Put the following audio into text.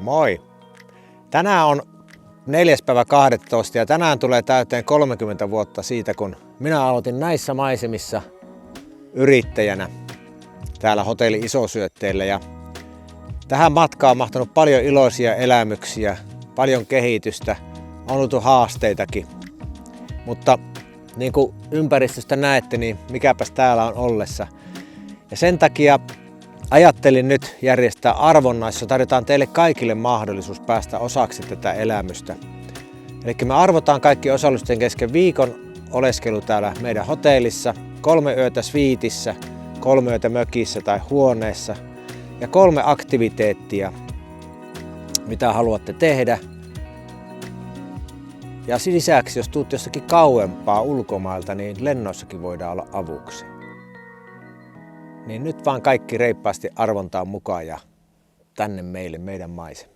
Moi! Tänään on 4.12. ja tänään tulee täyteen 30 vuotta siitä, kun minä aloitin näissä maisemissa yrittäjänä täällä hotelli Isosyötteellä. Ja tähän matkaan on mahtunut paljon iloisia elämyksiä, paljon kehitystä, on ollut haasteitakin. Mutta niin kuin ympäristöstä näette, niin mikäpäs täällä on ollessa. Ja sen takia ajattelin nyt järjestää arvonnan, jossa tarjotaan teille kaikille mahdollisuus päästä osaksi tätä elämystä. Eli me arvotaan kaikki osallistujien kesken viikon oleskelu täällä meidän hotellissa, 3 yötä sviitissä, 3 yötä mökissä tai huoneessa ja 3 aktiviteettia, mitä haluatte tehdä. Ja lisäksi, jos tuut jossakin kauempaa ulkomailta, niin lennoissakin voidaan olla avuksi. Niin nyt vaan kaikki reippaasti arvontaan mukaan ja tänne meidän maisemiin.